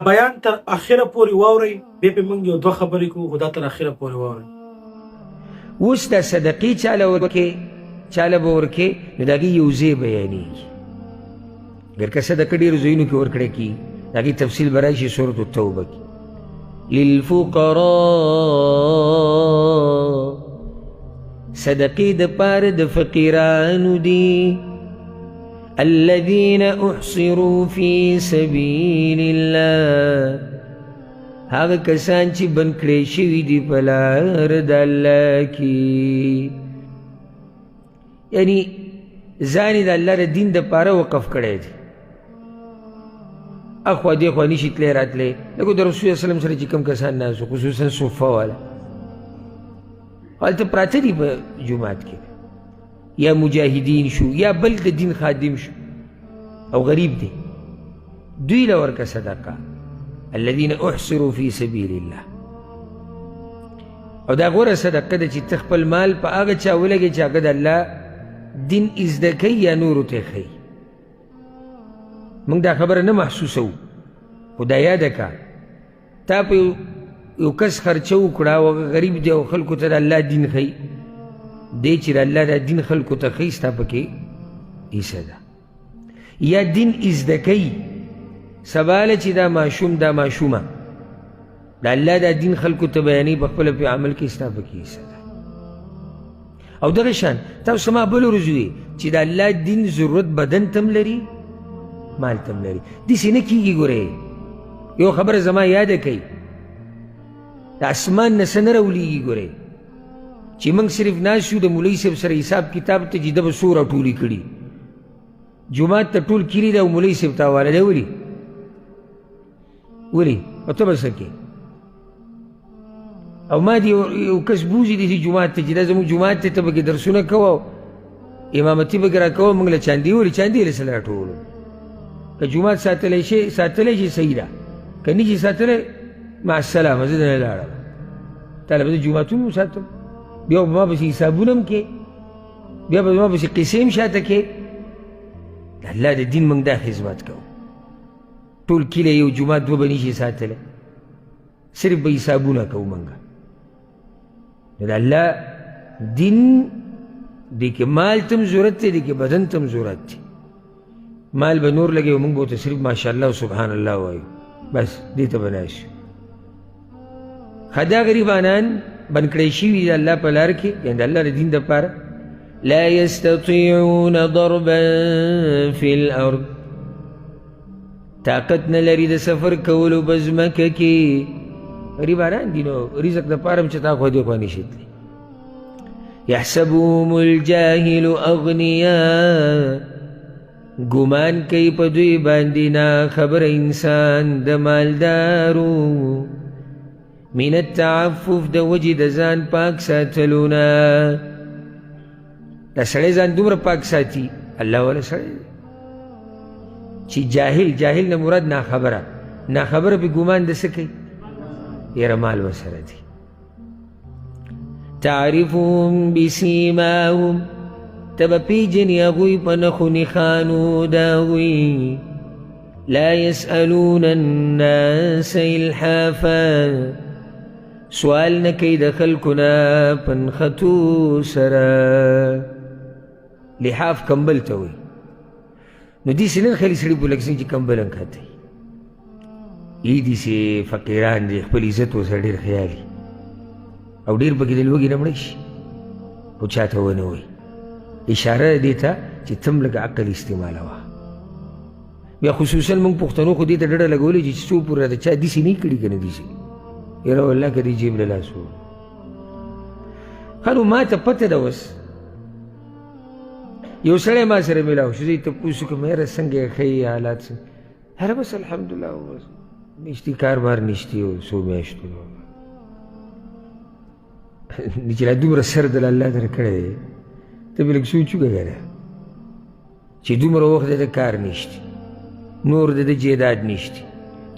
بیان تر اخره پورې واورئ، بیا پې موږ یو دوه خبرې کوو، خو دا تر اخره پورې واورئ. اوس دا صدقې چاله ورکې چاله به ورکې نو د هغې یو ځای بیانېږي. اګر که صدقه ډېرو ځایونو کې ورکړی کېږي د هغې تفصیل به راشي سورة التوبه کې. للفقراء صدقې د پاره د فقیرانو دي الذين احصروا في سبيل الله هغه کسان چې بند کړی شوي دي په لار د الله کې، یعنی ځان یې د الله د دین دپاره وقف کړی دی، اخوا دېخوا نشي تلی راتلی. لکه د رسول الله سلم سره چې کوم کسان ناست خصوصا صفه والا هلته پراته دي په جومات کې، یا مجاهدین شو یا بل د دین خادم شو او غریب دی، دوی له ورکه صدقه الذین احصروا فی سبیل الله. او دا غوره صدقه ده چې ته خپل مال په هغه چا ولګې چې هغه د الله دین ازده کوي یا نورو ته ښیي. موږ دا خبره نه محسوسوو، خو دا یاده که تا په یو کس خرچه وکړه او هغه غریب دی او خلکو ته د الله دین ښیي، دی چې د الله دا دین خلکو ته ښیي ستا پکې حصه ده. یا دین ازده کوي، سباله چې دا ماشوم دا ماشومه د الله دا دین خلکو ته بیانوي په خپله په عمل کې ستا پکې حصه ده. او دغه شان تاسو ما بل ورځ ووایي چې د الله دین ضرورت بدن تم لري مال تم لري. داسې نه کېږي. ګورئ یو خبره زما یاده کوي، د اسمان نه څه نه راولیږي. ګورئ چې موږ صرف ناست یو د مولوي صاحب سره حساب کتاب ته چې ده به څو راټولې کړي، جومات ته ټول کلي ده او مولوي صاحب ته حواله دی. ولې او ته به څه کوې؟ او ما دې یو کس بوځي داسې جومات ته چې دا زموږ جومات دی، ته پکې درسونه کوه او امامتي پکې راکوه، موږ له چاندې ولې چاندې له څه له راټولو؟ که جومات ساتلی شي صحیح ده، که نه شي ساتلی مع السلامه زه دنه لاړم. تا له به زه جوماتونه وساتم، بیا به ما پسې حسابونه هم کې، بیا به ما پسې قصې هم شاته کې. د الله د دین موږ دا خدمت کوو. ټول کلی یو جومات دوه به نشي ساتلی، صرف به حسابونه کوو موږ. نو د الله دین دې کې مال تم ضرورت دی، دې کې بدن تم ضرورت دی. مال به نور لګوي او موږ به ورته صرف ماشاءالله او سبحان الله وایو، بس دې ته به ناست یو. ښه دا غریبانان بند کړی شوي د الله په لار کې، یعنې د الله د دین دپاره لا یستطیعون ضربا فی الارض طاقت نه لري د سفر کولو په ځمکه کې. غریبانان دي نو رزق دپاره هم چې تا خوا دېخوا نشي تللی. یحسبهم الجاهل اغنیا ګمان کوي په دوی باندې ناخبره انسان د مالدارو من التعفف د وجې د ځان پاک ساتلو نه. دا سړی ځان دومره پاک ساتي الله والا سړی چې جاهل نه مراد ناخبره پې ګمان د څه کوي؟ یاره مال ورسره دی. تعرفهم بسیماهم ته به پیژنې هغوی په نښو نښانو د هغوی لا یسألون الناس الحافا سوال نه کوي د خلکو نه په نښتو سره. لحاف کمبل ته وایي. نو داسې نه خلي سړي بولکسي چې کمبل نښتی ای داسې فقیران دي خپل عزت ورسره ډېر خیالي او ډېر پکې د لوږې نه مړه شي خو چاته ونه وایي. اشاره دې ته چې تم لږ عقل استعمالوه. بیا خصوصا موږ پښتنو خو دې ته ډډه لګولې چې څو پورې د چا داسې نه کړي که نه داسې یاره والله که دې جیب له لاس و. ښه نو ما ته پته ده اوس یو سړی ما سره میلاو شو، زه یې تپوس وکړم یاره څنګه یې ښه یې حالات څنګه؟ هره بس الحمدلله نشتی کاروبار نشتی و څو میاشتو چې لا دومره سر د الله در کړی دی ته بې لږ سوچ وکړه که نه چې دومره وخت د کار نشتی، نور د جیداد نشتی،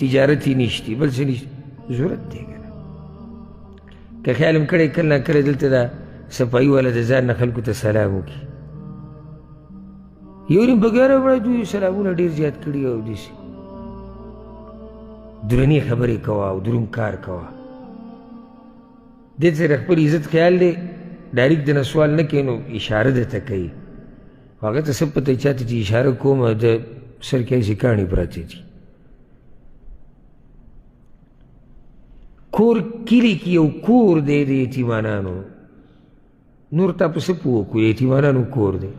تجارت یې نشتی، بل څه نشتی، ضرورت دی که نه. که خیال هم کړی کله نه کله دلته دا صفایي والا د ځان نه خلکو ته سلام وکړي. یو نیم بګیاره وړی دوی سلامونه ډېر زیات کړي او داسې درنې خبرې کوه او دروند کار کوه. دې سره خپل عزت خیال دی، ډایرکټ دنه سوال نه کوي نو اشاره درته کوي. هغه ته څه پته چا ته چې اشاره کوم د سر کې هسې کاڼي پرتې دي. کور کلي کې یو کور دی د یتیمانانو، نور تا په څه پوه کړو؟ یتیمانانو کور دی،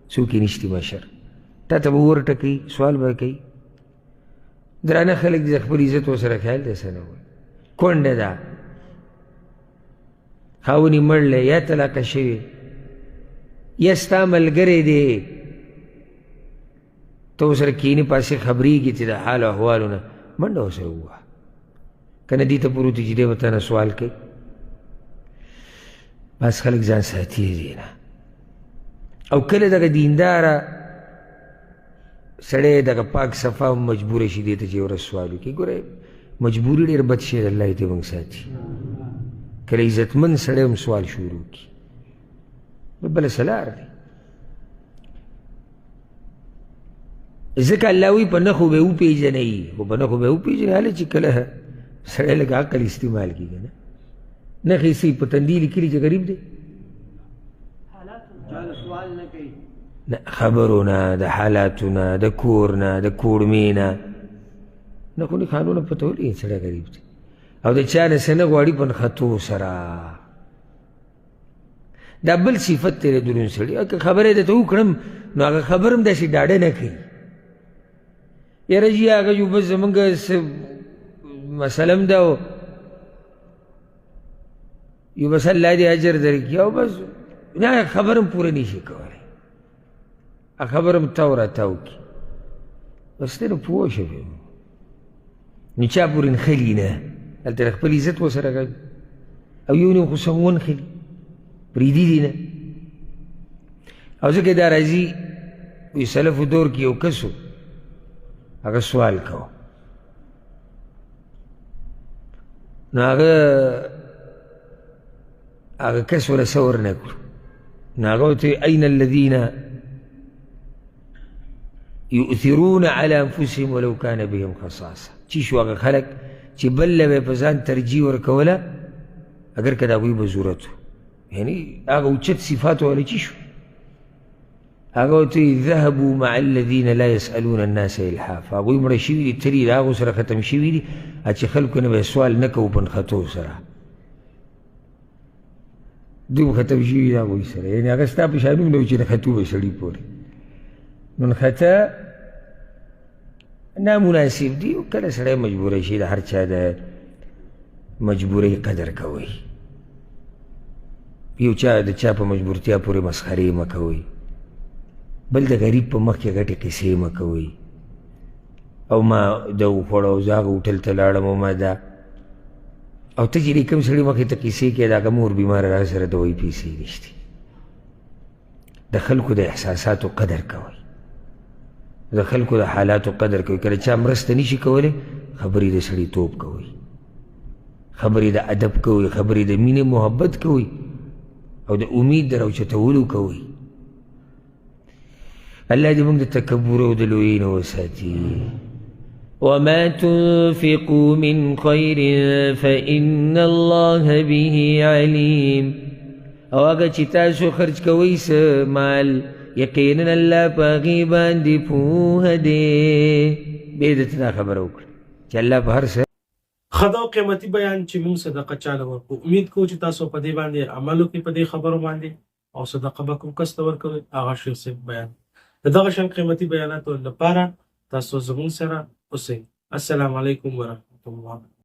څوک یې نشتي مشر، تا ته به ورټکوي، سوال به کوي. درانه خلک دي د خپل عزت ورسره خیال دی څه نه وایي. کونډه ده، خاون یې مړ دی یا طلاقه شوې یا ستا ملګری دی، ته ورسره کښېنې پاسې خبرېږي چې د حال و احوالو نه، منډه ورسره ووهه. که نه دې ته پوره وتي چې دی به تا نه سوال کوي. بعض خلک ځان ساتي دي نه. او کله دغه دینداره سړی دغه پاک صفا مجبوره شي دې ته چې یو ورځ سوال وکړي. ګوره مجبوري ډېر بد شی دی، الله دې موږ ساتي. کله عزتمند سړی هم سوال شروع کړي بله څه لار دی. ځکه الله وایي په نښو به یې وپېژنئ، خو په نښو به یې وپېژنئ هله چې کله سړی لږ عقل استعمال کړي که نه. نښې څه په تندي لیکلي چې غریب دی؟ خبرو نه، د حالاتو نه، د کور نه، د کوړمې نه، نښو نښانونه پته ولګي سړی غریب دی. او د چا نه څه نه غواړي په نښتو سره. دا بل صفت دی د دروند سړي. که خبره درته وکړم نو هغه خبر هم داسې ډاډه نه کوي. یاره جي هغه جو بس زمونږ مسله هم ده یو بس الله دې اجر درکړي او بس نه خبر هم پوره نشي کولی. خبر هم تاو را تاو کړي بس ته نو پوه شوې نو چا پورې نښلي نه. هلته خپل عزت ورسره کوي او یو نیم خو سم ونښلي پرېږدي دي نه. او ځکه دا راځي وایي سلفو دور کې یو کس و هغه سوال کوه نو هغه کس وله څه ورنه کړو نو هغه ورته أين الذين يؤثرون على أنفسهم ولو كان بهم خصاصة. چی شو هغه خلک چې بل له به په ځان ترجیح ورکوله اگر که د هغوی به ضرورت و، یعنې هغه اوچت صفات والا چی شو؟ هغه ورته ذهبوا مع الذين لا يسألون الناس الحافا. هغوی مړه شوي دي، تلي د هغو سره ختم شوي دي چې خلکو نه به سوال نه کوو په نښتو سره. دوی ختم شوي د هغوی سره، یعنې هغه ستا په شان هم نه و چې نښتو به سړي پورې. نو نښته نامناسب دي. کله سړی مجبوره شي، د هر چا د مجبورۍ قدر کوئ. یو چا د چا په مجبورتیا پورې مسخرې مه کوئ، بل د غریب په مخ کې غټې قصې مه کوئ. او ما دا وخوړه او زه هغه هوټل ته لاړم او ما دا او ته چې کوم سړي مخې ته قصې کوې د هغه مور بیماره را سره دوایي پیسې نشتې. د خلکو د احساساتو قدر کوئ، د خلکو د حالاتو قدر کوي. کله چا مرسته نشي کولی خبرې د سړیتوب کوي، خبرې د ادب کوي، خبرې د مینې محبت کوي او د امید د راوچتولو کوي. الله دې موږ د تکبر او د لویۍ نه وساتي. وما تنفقوا من خير فإن الله به عليم. او هغه چې تاسو خرج کوئ څه مال یقینا الله په هغې باندې پوهه دی. بیا دې ته دا خبره وکړه چې الله په هر څه. ښه دا قیمتي بیان چې موږ صدقه چاله ورکړو. امید کوو چې تاسو په دې باندې عمل وکړئ په دې خبرو باندې او صدقه به کوم کس ته ورکوئ. هغه شیخ صاحب بیان د دغه شان قیمتي بیاناتو لپاره تاسو زموږ سره اوسئ. السلام علیکم ورحمة الله.